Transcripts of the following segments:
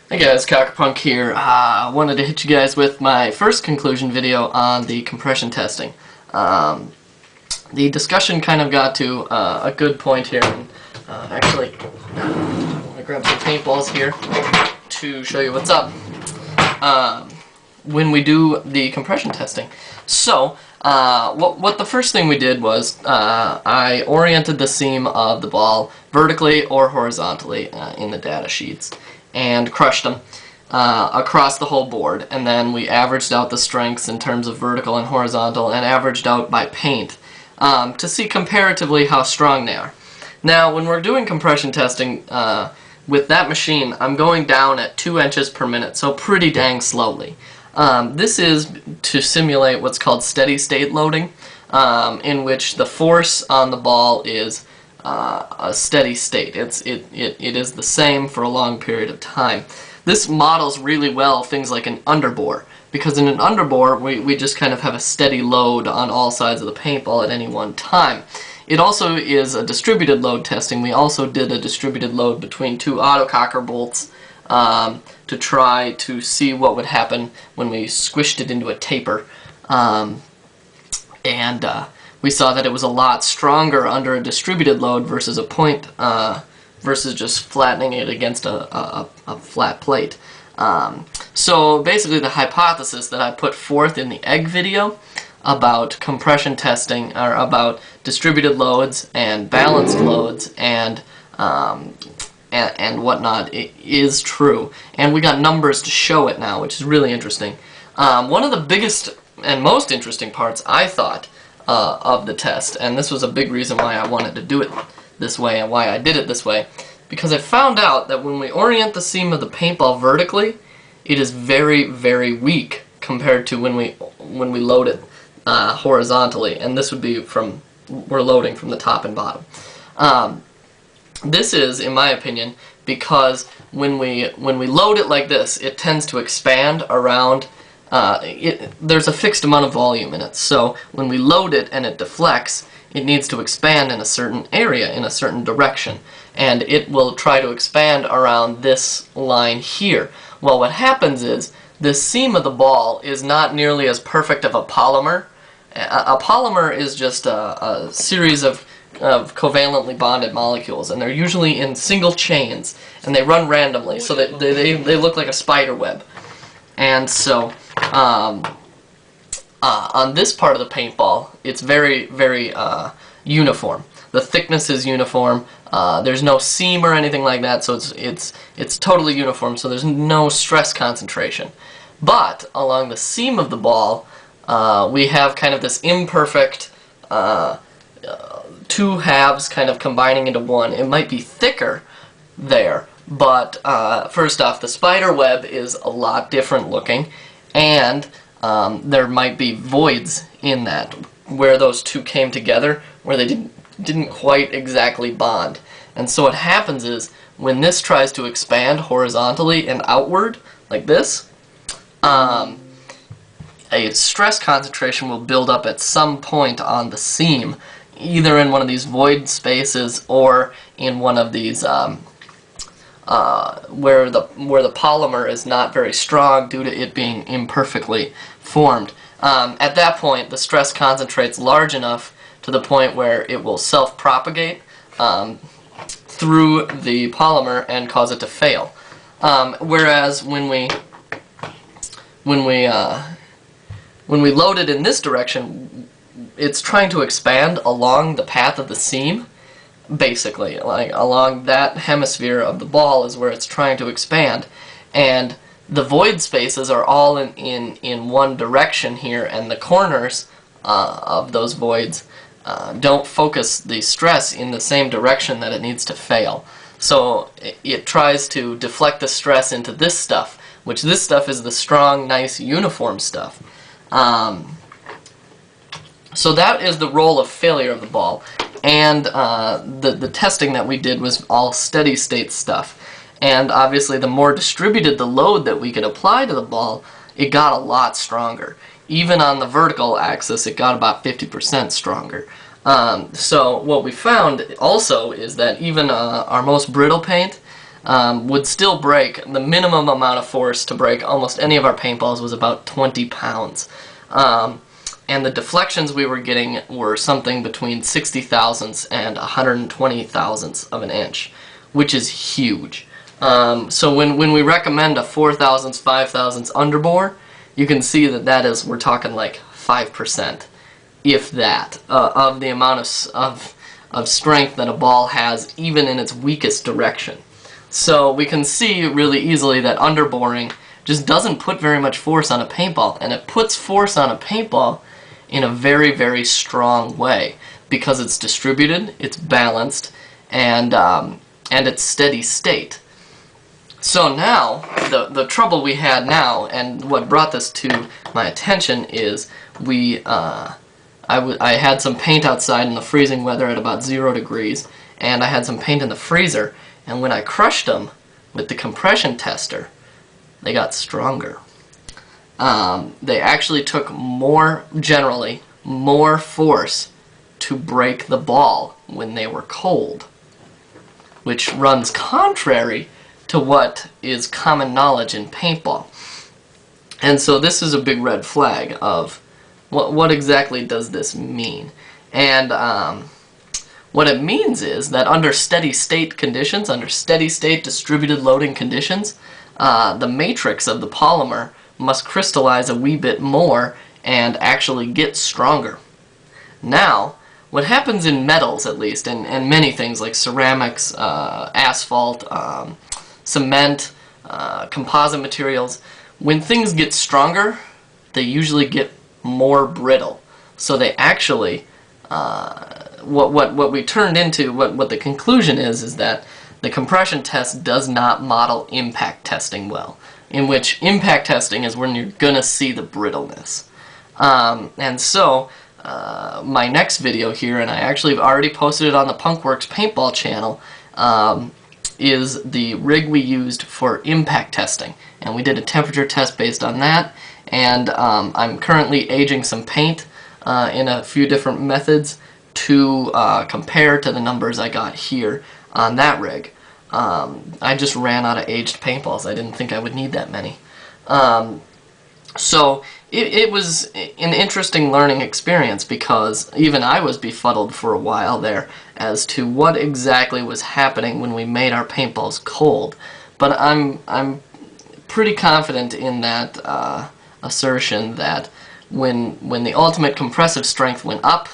Hey guys, Punk here. I wanted to hit you guys with my first conclusion video on the compression testing. The discussion kind of got to a good point here. And, actually, I'm going to grab some paintballs here to show you what's up when we do the compression testing. So, what the first thing we did was I oriented the seam of the ball vertically or horizontally in the data sheets, and crushed them across the whole board, and then we averaged out the strengths in terms of vertical and horizontal and averaged out by paint to see comparatively how strong they are. Now when we're doing compression testing with that machine, I'm going down at 2 inches per minute, so pretty dang slowly. This is to simulate what's called steady state loading, in which the force on the ball is a steady state. It is the same for a long period of time. This models really well things like an underbore, because in an underbore we just kind of have a steady load on all sides of the paintball at any one time. It also is a distributed load testing. We also did a distributed load between 2 autococker bolts to try to see what would happen when we squished it into a taper. We saw that it was a lot stronger under a distributed load versus a point, versus just flattening it against a flat plate. So basically the hypothesis that I put forth in the egg video about compression testing, or about distributed loads and balanced loads and whatnot, it is true. And we got numbers to show it now, which is really interesting. One of the biggest and most interesting parts, I thought, of the test, and this was a big reason why I wanted to do it this way and why I did it this way, because I found out that when we orient the seam of the paintball vertically, it is very, very weak compared to when we load it horizontally, and this would be we're loading from the top and bottom. This is, in my opinion, because when we load it like this, it tends to expand around. There's a fixed amount of volume in it, so when we load it and it deflects, it needs to expand in a certain area, in a certain direction, and it will try to expand around this line here. Well, what happens is the seam of the ball is not nearly as perfect of a polymer. A polymer is just a series of covalently bonded molecules, and they're usually in single chains, and they run randomly, so that they look like a spider web. And so on this part of the paintball, it's very, very uniform. The thickness is uniform. There's no seam or anything like that, so it's totally uniform. So there's no stress concentration. But along the seam of the ball, we have kind of this imperfect 2 halves kind of combining into one. It might be thicker there, but first off, the spider web is a lot different looking, and there might be voids in that where those 2 came together, where they didn't quite exactly bond. And so what happens is when this tries to expand horizontally and outward like this, a stress concentration will build up at some point on the seam, either in one of these void spaces or in one of these where the polymer is not very strong due to it being imperfectly formed. At that point, the stress concentrates large enough to the point where it will self-propagate through the polymer and cause it to fail. Whereas when we load it in this direction, it's trying to expand along the path of the seam. Basically, like along that hemisphere of the ball is where it's trying to expand, and the void spaces are all in one direction here, and the corners of those voids don't focus the stress in the same direction that it needs to fail. So it tries to deflect the stress into this stuff, which this stuff is the strong, nice, uniform stuff. So that is the role of failure of the ball. And the testing that we did was all steady state stuff. And obviously the more distributed the load that we could apply to the ball, it got a lot stronger. Even on the vertical axis, it got about 50% stronger. So what we found also is that even our most brittle paint, would still break. The minimum amount of force to break almost any of our paintballs was about 20 pounds. And the deflections we were getting were something between 60 thousandths and 120 thousandths of an inch, which is huge. So when we recommend a 4 thousandths, 5 thousandths underbore, you can see that we're talking like 5%, if that, of the amount of strength that a ball has even in its weakest direction. So we can see really easily that underboring just doesn't put very much force on a paintball, and it puts force on a paintball in a very, very strong way because it's distributed, it's balanced, and it's steady state. So now, the trouble we had now, and what brought this to my attention, is I had some paint outside in the freezing weather at about 0 degrees, and I had some paint in the freezer, and when I crushed them with the compression tester, they got stronger. They actually took generally more force to break the ball when they were cold, which runs contrary to what is common knowledge in paintball. And so this is a big red flag of what exactly does this mean. And what it means is that under steady state conditions, under steady state distributed loading conditions, the matrix of the polymer must crystallize a wee bit more and actually get stronger. Now, what happens in metals, at least, and many things like ceramics, asphalt, cement, composite materials, when things get stronger, they usually get more brittle. So they actually, what we turned into, what the conclusion is that the compression test does not model impact testing well, in which impact testing is when you're gonna see the brittleness. And so, my next video here, and I actually have already posted it on the Punkworks paintball channel, is the rig we used for impact testing. And we did a temperature test based on that, and I'm currently aging some paint in a few different methods to compare to the numbers I got here on that rig. I just ran out of aged paintballs. I didn't think I would need that many. So it was an interesting learning experience because even I was befuddled for a while there as to what exactly was happening when we made our paintballs cold. But I'm pretty confident in that assertion that when the ultimate compressive strength went up,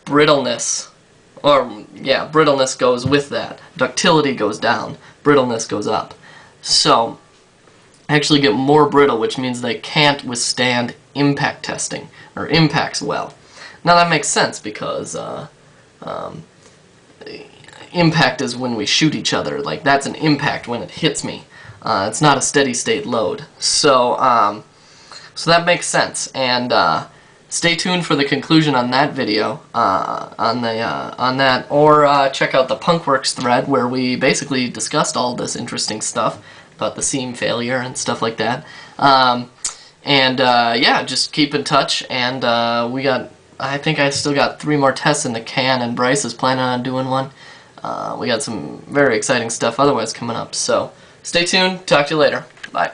brittleness goes with that. Ductility goes down, brittleness goes up. So actually get more brittle, which means they can't withstand impact testing or impacts well. Now that makes sense because impact is when we shoot each other. Like, that's an impact when it hits me. It's not a steady state load. So so that makes sense. And stay tuned for the conclusion on that video, on that, or check out the Punkworks thread where we basically discussed all this interesting stuff about the seam failure and stuff like that. Yeah, just keep in touch, and I think I still got 3 more tests in the can, and Bryce is planning on doing one. We got some very exciting stuff otherwise coming up, so stay tuned, talk to you later, bye.